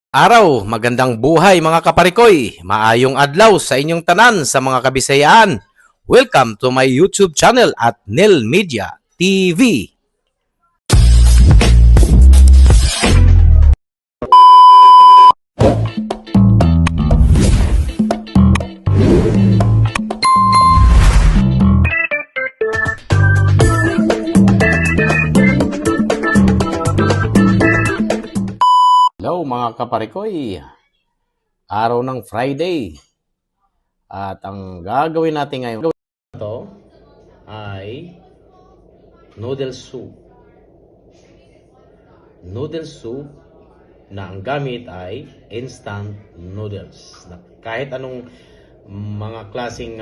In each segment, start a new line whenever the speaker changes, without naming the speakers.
Araw, magandang buhay mga kaparikoy. Maayong adlaw sa inyong tanan sa mga kabisayaan. Welcome to my YouTube channel at Nel Media TV. Hello mga kaparikoy. Araw ng Friday. At ang gagawin natin ngayon ay noodle soup. Noodle soup na ang gamit ay instant noodles. Kahit anong mga klaseng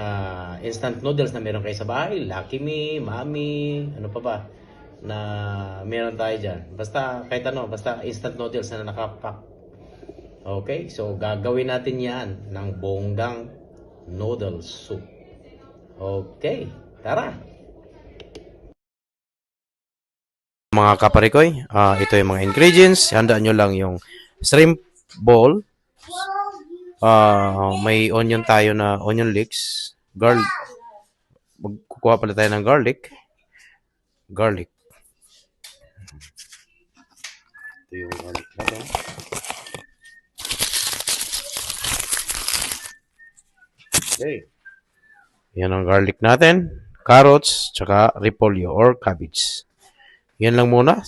instant noodles na meron kayo sa bahay, Lucky Me, Mami, ano pa ba na meron tayo dyan. Basta kahit ano, basta instant noodles na nakapack. Okay, so gagawin natin yan ng bonggang noodle soup. Okay, tara! Mga kaparikoy, ito yung mga ingredients. Handaan nyo lang yung shrimp ball. May onion tayo na onion leeks. Garlic. Kukuha pala tayo ng garlic. Ito yung garlic natin. Okay. Yan ang garlic natin. Carrots, tsaka repolyo or cabbage. Yan lang muna.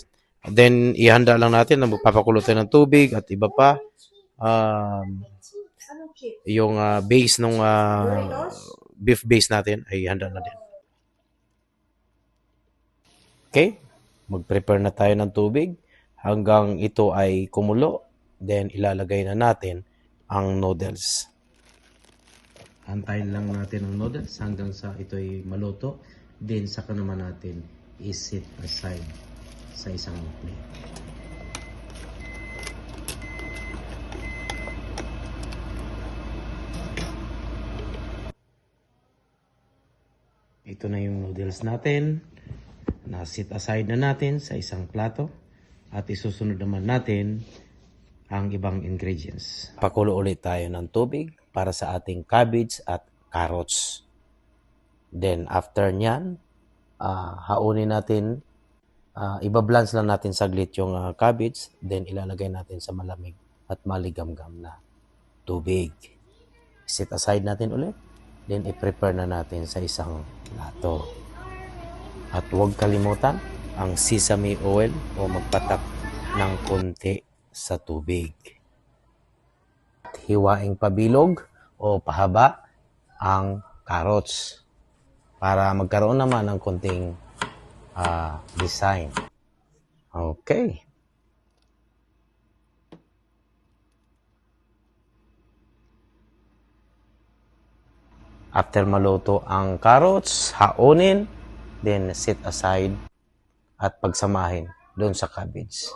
Then, ihanda lang natin na magpapakulo tayo ng tubig at iba pa. Yung base ng beef base natin ay handa na din. Okay. Mag-prepare na tayo ng tubig hanggang ito ay kumulo. Then, ilalagay na natin ang noodles. Antayin lang natin ang noodles hanggang sa ito ay maluto. Then, saka naman natin i-set aside sa isang plate. Ito na yung noodles natin. Na-set aside na natin sa isang plato. At isusunod naman natin ang ibang ingredients. Pakulo ulit tayo ng tubig para sa ating cabbage at carrots. Then after nyan, haunin natin, iba-blanch lang natin saglit yung cabbage, then ilalagay natin sa malamig at maligamgam na tubig. Set aside natin ulit, then i-prepare na natin sa isang plato. At huwag kalimutan ang sesame oil o magpatak ng konti sa tubig. Hiwaing pabilog o pahaba ang carrots para magkaroon naman ng konting design. Okay. After maluto ang carrots, haunin, then set aside at pagsamahin doon sa cabbage.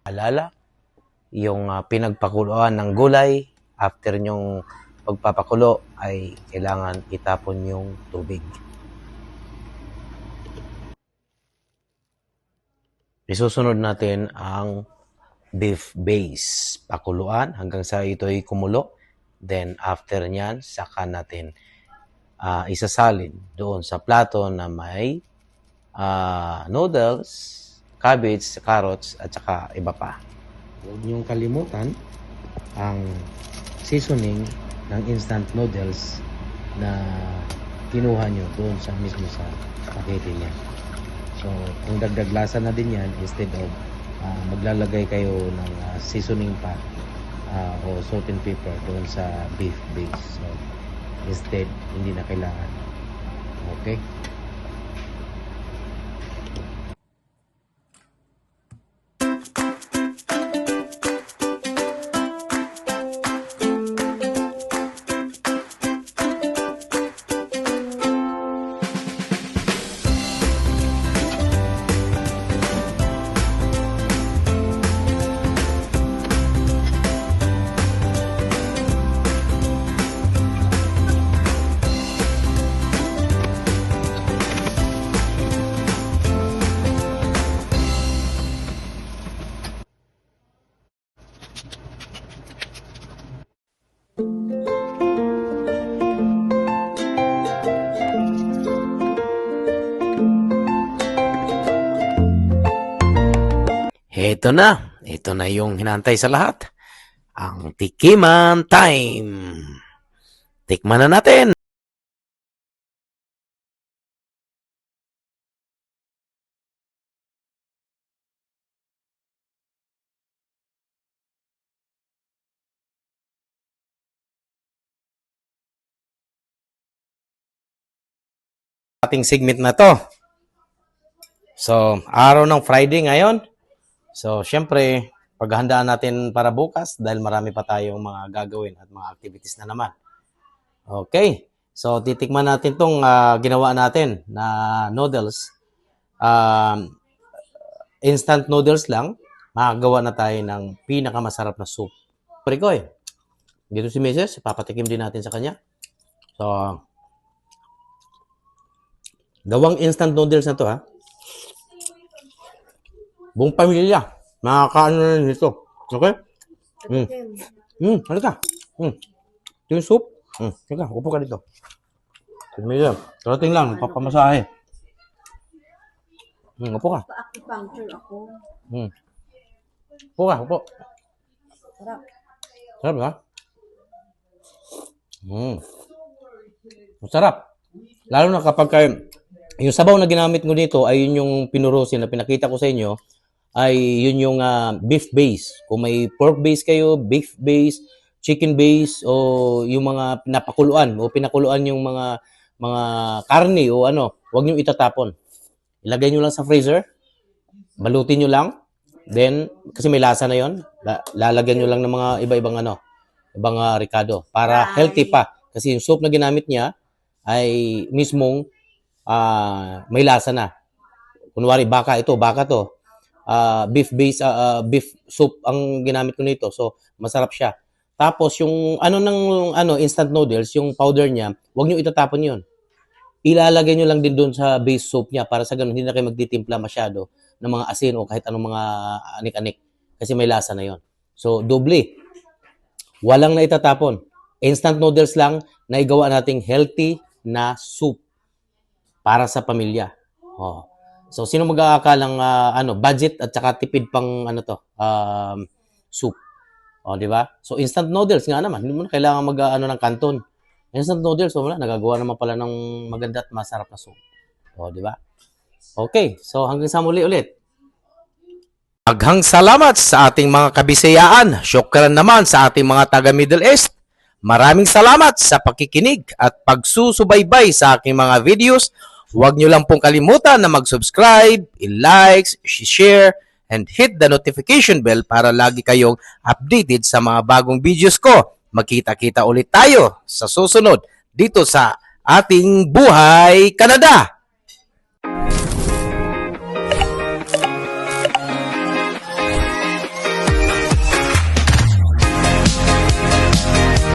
Alala, yung pinagpakuluan ng gulay, after nyong pagpapakulo ay kailangan itapon yung tubig. Isusunod natin ang beef base. Pakuluan hanggang sa ito ay kumulo. Then after nyan, saka natin isasalin doon sa plato na may noodles, cabbage, carrots, at saka iba pa. Huwag niyong kalimutan ang seasoning ng instant noodles na kinuha nyo doon sa mismo sa pakete niya. So, kung dagdag lasa na din yan, instead of maglalagay kayo ng seasoning pa o salt and pepper doon sa beef base. So, instead, hindi na kailangan. Okay? Ito na. Ito na yung hinantay sa lahat. Ang tikiman time. Tikman na natin. Ating segment na to. So, araw ng Friday ngayon. So, syempre, paghahandaan natin para bukas dahil marami pa tayong mga gagawin at mga activities na naman. Okay. So, titikman natin tong ginawa natin na noodles. Instant noodles lang. Makagawa na tayo ng pinakamasarap na soup. Pre dito si Mrs. Papatikim din natin sa kanya. So, gawang instant noodles na to ha. Buong pamilya. Makakaano na rin ito. Okay? Halika. Ito yung soup. Halika, upo ka dito. Pamilya. Karating lang, papamasahe. Upo ka.
Pa-acupuncture ako.
Upo ka, upo.
Sarap.
Sarap ba? Masarap. Lalo na kapag yung sabaw na ginamit ko dito ay yun yung pinurusin na pinakita ko sa inyo ay yun yung beef base. Kung may pork base kayo, beef base, chicken base o yung mga pinakuluan yung mga karne o ano, huwag niyo itatapon. Ilagay niyo lang sa freezer. Balutin niyo lang. Then kasi may lasa na yon, lalagyan niyo lang ng mga iba-ibang ibang ricado para healthy pa. Kasi yung soup na ginamit niya ay mismong may lasa na. Kunwari baka to. Beef base beef soup ang ginamit ko nito. So masarap siya. Tapos yung instant noodles, yung powder niya, huwag niyo itatapon 'yon. Ilalagay niyo lang din doon sa base soup niya para sa ganun hindi na kayo magtitimpla masyado ng mga asin o kahit anong mga anik-anik kasi may lasa na 'yon. So doble. Walang na itatapon. Instant noodles lang na igawa nating healthy na soup para sa pamilya. Oh. So, sino mag-aakalang budget at saka tipid pang soup? O, di ba? So, instant noodles nga naman. Hindi mo na kailangan ng kanton. Instant noodles, wala. Nagagawa naman pala ng maganda at masarap na soup. O, di ba? Okay. So, hanggang sa muli ulit. Maghang salamat sa ating mga kabisayaan. Syukran naman sa ating mga taga Middle East. Maraming salamat sa pakikinig at pagsusubaybay sa aking mga videos. Huwag nyo lang pong kalimutan na mag-subscribe, i-like, i-share, and hit the notification bell para lagi kayong updated sa mga bagong videos ko. Magkita-kita ulit tayo sa susunod dito sa ating Buhay Canada!